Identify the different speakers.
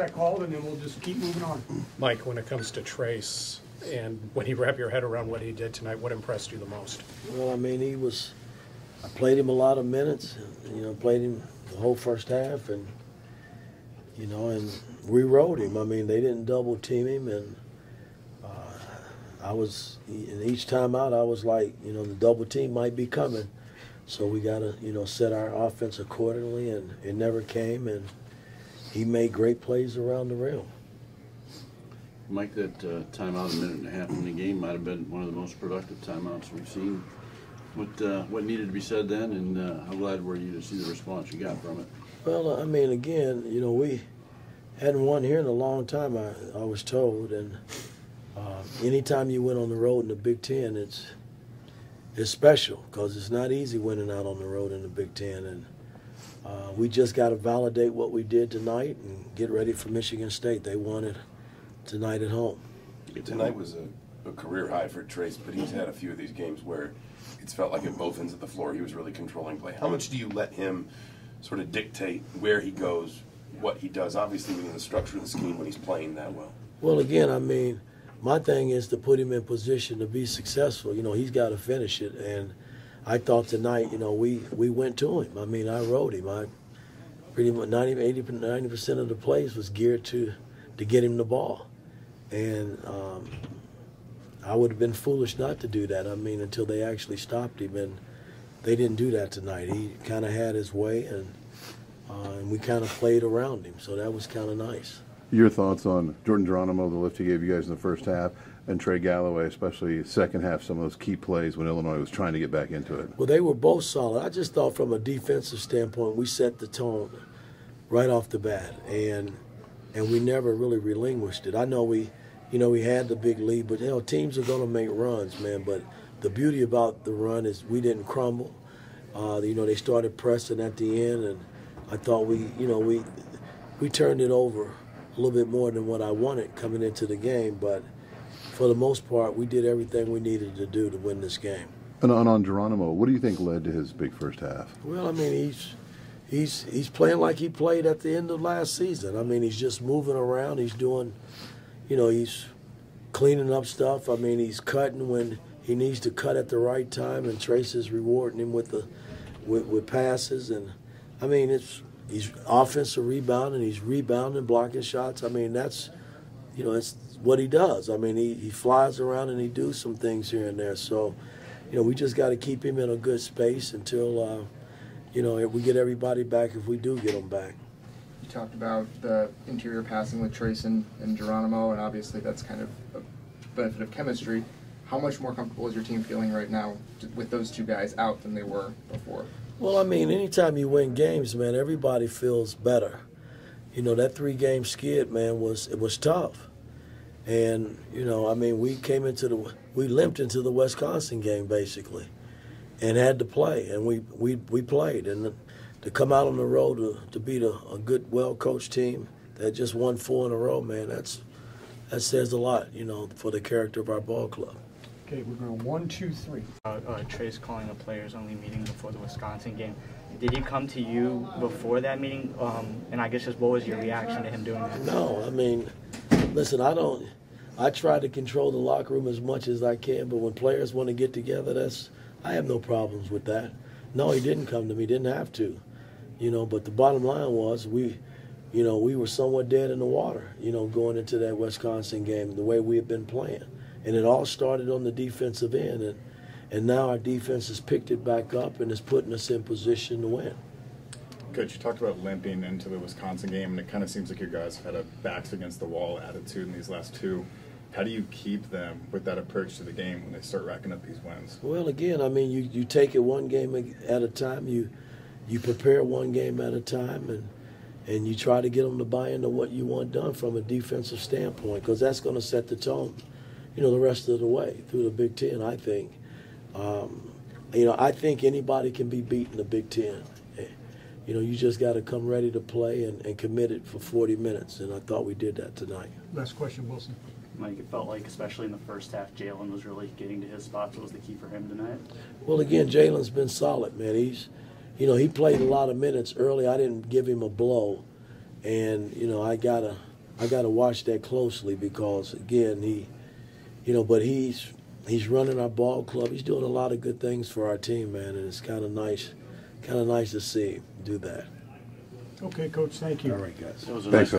Speaker 1: that called, and then we'll just keep moving on.
Speaker 2: Mike, when it comes to Trace, and when you wrap your head around what he did tonight, what impressed you the most?
Speaker 3: Well, I mean, I played him a lot of minutes, played him the whole first half, and we rode him. I mean, they didn't double team him, and and each time out, I was like, the double team might be coming. So we got to, set our offense accordingly, and it never came, and he made great plays around the rim.
Speaker 4: Mike, that timeout, a minute and a half in the game, might have been one of the most productive timeouts we've seen. What needed to be said then, and how glad were you to see the response you got from it?
Speaker 3: Well, I mean, again, we hadn't won here in a long time, I was told, and anytime you win on the road in the Big Ten, it's special because it's not easy winning out on the road in the Big Ten, and we just got to validate what we did tonight and get ready for Michigan State. They won it tonight at home.
Speaker 5: Tonight was a career high for Trace, but he's had a few of these games where it's felt like at both ends of the floor he was really controlling play. How much do you let him sort of dictate where he goes, what he does, obviously within the structure of the scheme when he's playing that well?
Speaker 3: Well, again, I mean, my thing is to put him in position to be successful. He's got to finish it, and I thought tonight, we went to him. I mean, I rode him. I pretty much 90% of the plays was geared to get him the ball, and I would have been foolish not to do that. I mean, until they actually stopped him, and they didn't do that tonight. He kind of had his way, and we kind of played around him, so that was kind of nice.
Speaker 6: Your thoughts on Jordan Geronimo, the lift he gave you guys in the first half, and Trey Galloway, especially second half, some of those key plays when Illinois was trying to get back into it?
Speaker 3: Well, they were both solid. I just thought from a defensive standpoint, we set the tone right off the bat, and we never really relinquished it. I know we had the big lead, but teams are going to make runs, man. But the beauty about the run is we didn't crumble. They started pressing at the end, and I thought we turned it over a little bit more than what I wanted coming into the game, but for the most part, we did everything we needed to do to win this game.
Speaker 6: And on Geronimo, what do you think led to his big first half?
Speaker 3: Well, I mean, he's playing like he played at the end of last season. I mean, he's just moving around. He's doing, he's cleaning up stuff. I mean, he's cutting when he needs to cut at the right time, and Trace is rewarding him with passes. And I mean, he's offensive rebounding. He's rebounding, blocking shots. I mean, that's, it's what he does. I mean, he flies around and he does some things here and there. So, we just got to keep him in a good space until, we get everybody back if we do get them back.
Speaker 7: You talked about the interior passing with Trace and Geronimo, and obviously that's kind of a benefit of chemistry. How much more comfortable is your team feeling right now with those two guys out than they were before? Well,
Speaker 3: I mean, anytime you win games, man, everybody feels better. That 3-game skid, man, it was tough. And, I mean, we limped into the Wisconsin game, basically, and had to play, and we played. And to come out on the road to beat a good, well-coached team that just won 4 in a row, man, that says a lot, for the character of our ball club.
Speaker 1: Okay, we're going 1, 2, 3.
Speaker 8: Trace calling a players-only meeting before the Wisconsin game. Did he come to you before that meeting? And I guess just what was your reaction to him doing that?
Speaker 3: No, I mean, listen, I try to control the locker room as much as I can, but when players want to get together, I have no problems with that. No, he didn't come to me, didn't have to. But the bottom line was we were somewhat dead in the water, going into that Wisconsin game, the way we had been playing. And it all started on the defensive end, and now our defense has picked it back up and is putting us in position to win.
Speaker 9: Coach, you talked about limping into the Wisconsin game, and it kind of seems like you guys have had a backs-against-the-wall attitude in these last two. How do you keep them with that approach to the game when they start racking up these wins?
Speaker 3: Well, again, I mean, you take it one game at a time. You prepare one game at a time, and you try to get them to buy into what you want done from a defensive standpoint, because that's going to set the tone, the rest of the way through the Big Ten, I think. I think anybody can be beat in the Big Ten. You just got to come ready to play and commit it for 40 minutes, and I thought we did that tonight.
Speaker 1: Last question, Wilson.
Speaker 8: Mike, it felt like, especially in the first half, Jalen was really getting to his spots. What was the key for him tonight?
Speaker 3: Well, again, Jalen's been solid, man. He played a lot of minutes early. I didn't give him a blow, and I gotta I got to watch that closely because again, but he's running our ball club. He's doing a lot of good things for our team, man, and it's kind of nice to see him do that.
Speaker 1: Okay, Coach, thank you.
Speaker 3: All right, guys.
Speaker 4: That was a
Speaker 6: Thanks,
Speaker 4: nice